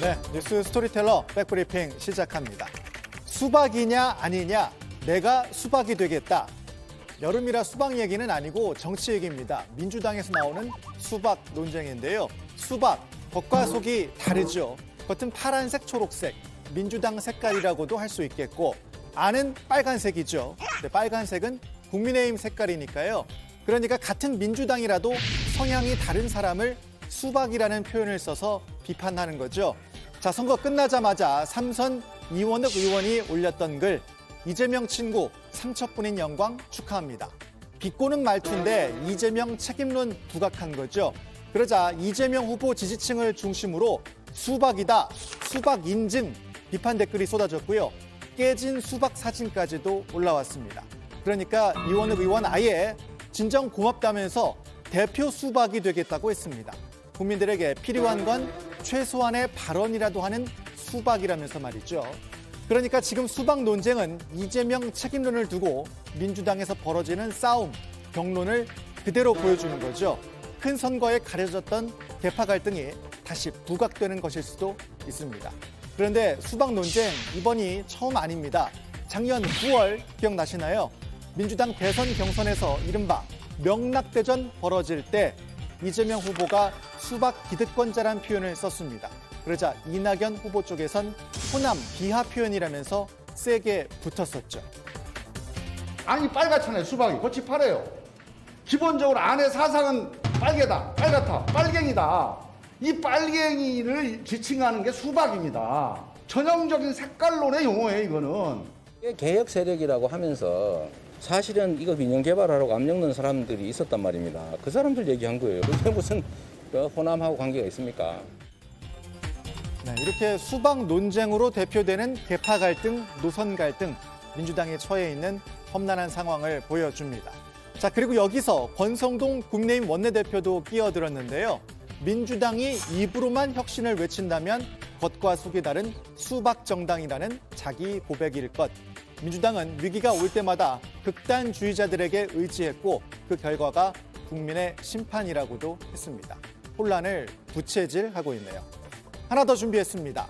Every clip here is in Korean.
네, 뉴스 스토리텔러 백브리핑 시작합니다. 수박이냐 아니냐, 내가 수박이 되겠다. 여름이라 수박 얘기는 아니고 정치 얘기입니다. 민주당에서 나오는 수박 논쟁인데요. 수박, 겉과 속이 다르죠. 겉은 파란색, 초록색, 민주당 색깔이라고도 할 수 있겠고 안은 빨간색이죠. 근데 빨간색은 국민의힘 색깔이니까요. 그러니까 같은 민주당이라도 성향이 다른 사람을 수박이라는 표현을 써서 비판하는 거죠. 자, 선거 끝나자마자 삼선 이원욱 의원이 올렸던 글, 이재명 친구 상처뿐인 영광 축하합니다. 비꼬는 말투인데 이재명 책임론 부각한 거죠. 그러자 이재명 후보 지지층을 중심으로 수박이다, 수박 인증 비판 댓글이 쏟아졌고요. 깨진 수박 사진까지도 올라왔습니다. 그러니까 이원욱 의원 아예 진정 고맙다면서 대표 수박이 되겠다고 했습니다. 국민들에게 필요한 건 최소한의 발언이라도 하는 수박이라면서 말이죠. 그러니까 지금 수박 논쟁은 이재명 책임론을 두고 민주당에서 벌어지는 싸움, 경론을 그대로 보여주는 거죠. 큰 선거에 가려졌던 계파 갈등이 다시 부각되는 것일 수도 있습니다. 그런데 수박 논쟁 이번이 처음 아닙니다. 작년 9월 기억나시나요? 민주당 대선 경선에서 이른바 명락대전 벌어질 때 이재명 후보가 수박 기득권자란 표현을 썼습니다. 그러자 이낙연 후보 쪽에선 호남 비하 표현이라면서 세게 붙었었죠. 아니 빨갛잖아요. 수박이 겉이 파래요. 기본적으로 안에 사상은 빨개다, 빨갛다, 빨갱이다. 이 빨갱이를 지칭하는 게 수박입니다. 전형적인 색깔론의 용어예요, 이거는. 개혁 세력이라고 하면서 사실은 이거 민영 개발하라고 압력 넣은 사람들이 있었단 말입니다. 그 사람들 얘기한 거예요. 그게 무슨 호남하고 관계가 있습니까? 네, 이렇게 수박 논쟁으로 대표되는 계파 갈등, 노선 갈등, 민주당이 처해 있는 험난한 상황을 보여줍니다. 자, 그리고 여기서 권성동 국민의힘 원내대표도 끼어들었는데요. 민주당이 입으로만 혁신을 외친다면 겉과 속이 다른 수박 정당이라는 자기 고백일 것. 민주당은 위기가 올 때마다 극단주의자들에게 의지했고 그 결과가 국민의 심판이라고도 했습니다. 혼란을 부채질하고 있네요. 하나 더 준비했습니다.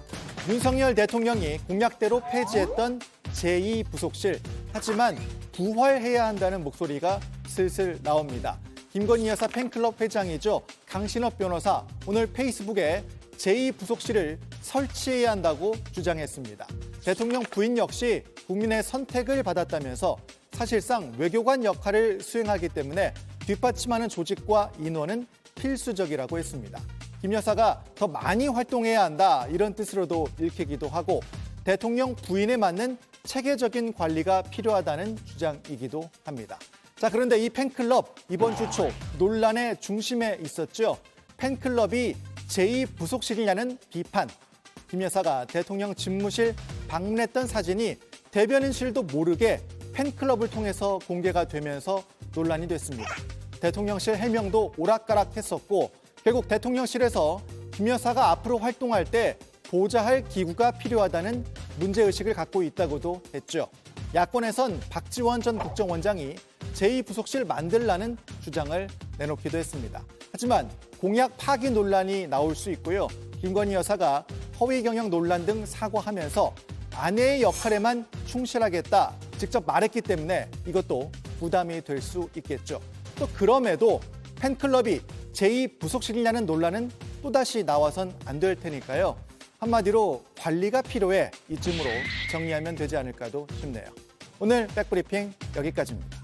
윤석열 대통령이 공약대로 폐지했던 제2부속실. 하지만 부활해야 한다는 목소리가 슬슬 나옵니다. 김건희 여사 팬클럽 회장이죠. 강신업 변호사 오늘 페이스북에 제2부속실을 설치해야 한다고 주장했습니다. 대통령 부인 역시 국민의 선택을 받았다면서 사실상 외교관 역할을 수행하기 때문에 뒷받침하는 조직과 인원은 필수적이라고 했습니다. 김 여사가 더 많이 활동해야 한다 이런 뜻으로도 읽히기도 하고 대통령 부인에 맞는 체계적인 관리가 필요하다는 주장이기도 합니다. 자, 그런데 이 팬클럽 이번 주 초 논란의 중심에 있었죠. 팬클럽이 제2부속실이냐는 비판. 김 여사가 대통령 집무실 방문했던 사진이 대변인실도 모르게 팬클럽을 통해서 공개가 되면서 논란이 됐습니다. 대통령실 해명도 오락가락했었고 결국 대통령실에서 김 여사가 앞으로 활동할 때 보좌할 기구가 필요하다는 문제의식을 갖고 있다고도 했죠. 야권에선 박지원 전 국정원장이 제2부속실 만들라는 주장을 내놓기도 했습니다. 하지만 공약 파기 논란이 나올 수 있고요. 김건희 여사가 허위 경영 논란 등 사과하면서 아내의 역할에만 충실하겠다 직접 말했기 때문에 이것도 부담이 될 수 있겠죠. 또 그럼에도 팬클럽이 제2부속실이냐는 논란은 또다시 나와선 안 될 테니까요. 한마디로 관리가 필요해 이쯤으로 정리하면 되지 않을까도 싶네요. 오늘 백브리핑 여기까지입니다.